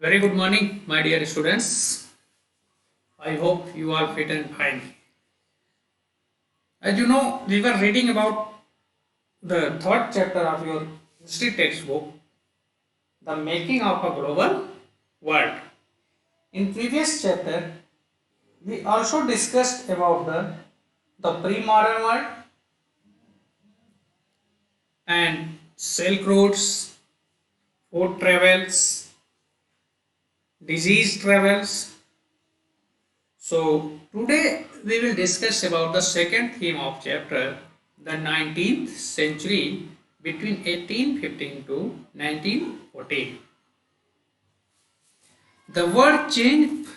Very good morning, my dear students. I hope you are fit and fine. As you know, we were reading about the third chapter of your history textbook, The Making of a Global World. In previous chapter, we also discussed about the pre-modern world and silk routes, food travels, disease travels. So today we will discuss about the second theme of chapter, the 19th century between 1815 to 1914. The world changed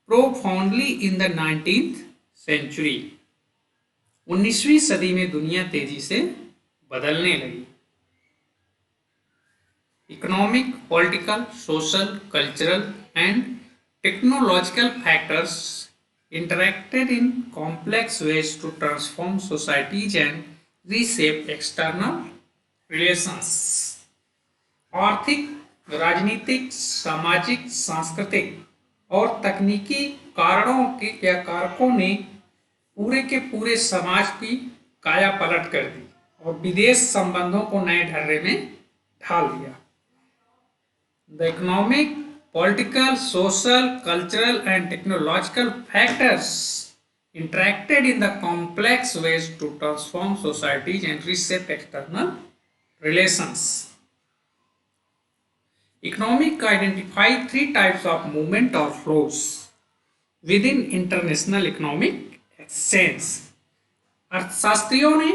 profoundly in the 19th century. 19वीं सदी में दुनिया तेजी से बदलने लगी. Economic, political, social, cultural and technological factors interacted in complex ways to transform societies and reshape external relations. आर्थिक, राजनीतिक, सामाजिक, सांस्कृतिक और तकनीकी कारणों के या कारकों ने पूरे के पूरे समाज की काया पलट कर दी और विदेश संबंधों को नए ढर्रे में ढाल दिया. The economic, political, social, cultural and technological factors interacted in the complex ways to transform societies and reshape external relations. Economic identify three types of movement or flows within international economic exchange. अर्थशास्त्रियों ने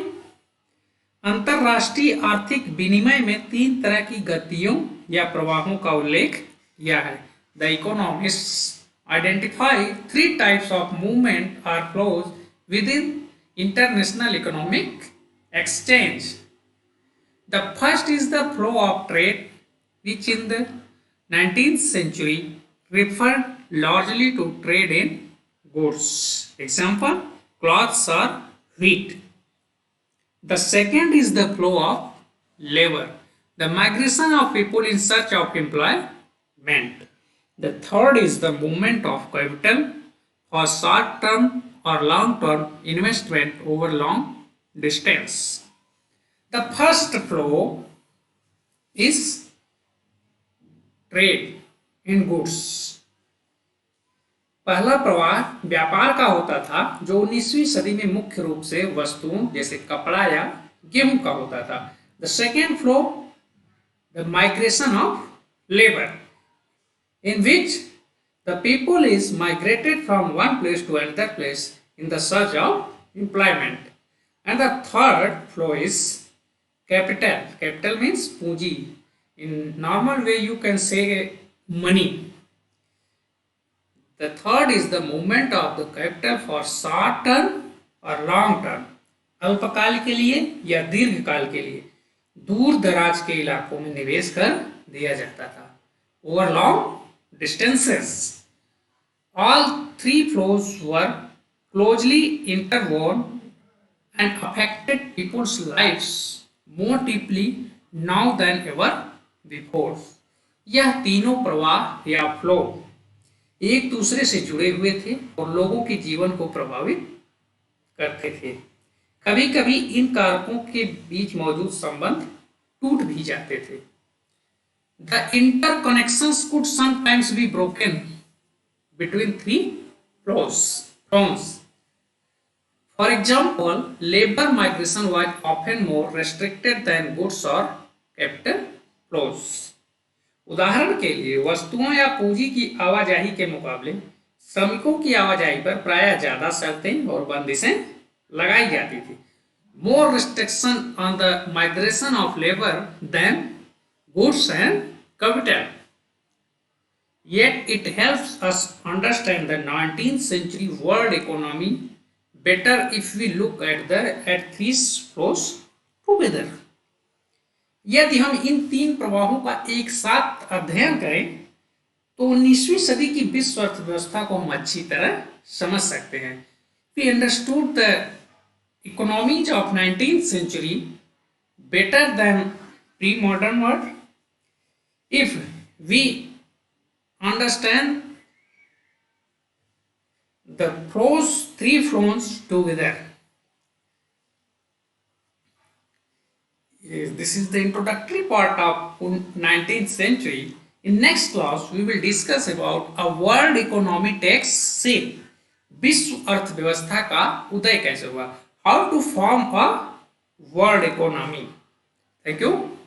अंतरराष्ट्रीय आर्थिक विनिमय में तीन तरह की गतियों या प्रवाहों का उल्लेख किया है. The economists identify three types of movement or flows within international economic exchange. The first is the flow of trade which in the 19th century referred largely to trade in goods. Example, cloths or wheat. The second is the flow of labor, the migration of people in search of employment. The third is the movement of capital for short-term or long-term investment over long distance. The first flow is trade in goods. पहला प्रवाह व्यापार का होता था जो 19वीं सदी में मुख्य रूप से वस्तुओं जैसे कपड़ा या गेहूं का होता था. The second flow the migration of labour in which the people is migrated from one place to another place in the search of employment. And the third flow is capital. Capital means पूंजी. In normal way you can say money. The third is the movement of the capital for short term or long term. अल्पकाल के लिए या दीर्घकाल के लिए दूर दराज के इलाकों में निवेश कर दिया जाता था. Over long distances. All three flows were closely interwoven and affected people's lives more deeply now than ever before. यह तीनों प्रवाह या फ्लो एक दूसरे से जुड़े हुए थे और लोगों के जीवन को प्रभावित करते थे. कभी कभी इन कारकों के बीच मौजूद संबंध टूट भी जाते थे. The interconnections could sometimes be broken between three flows. For example, labor migration was often more restricted than goods or capital flows. उदाहरण के लिए वस्तुओं या पूंजी की आवाजाही के मुकाबले श्रमिकों की आवाजाही पर प्रायः ज्यादा शर्तें और बंदिशें लगाई जाती थी. More restriction on the migration of labour than goods and capital. Yet it helps us understand the 19th century world economy better if we look at these flows together. यदि हम इन तीन प्रवाहों का एक साथ अध्ययन करें तो 19वीं सदी की विश्व अर्थव्यवस्था को हम अच्छी तरह समझ सकते हैं. We understood the economies of 19th century better than pre-modern world if we understand the three flows together. Yes, this is the introductory part of 19th century. In next class, we will discuss about a world economy takes shape. विश्व अर्थव्यवस्था का उदय कैसे हुआ? How to form a world economy. Thank you.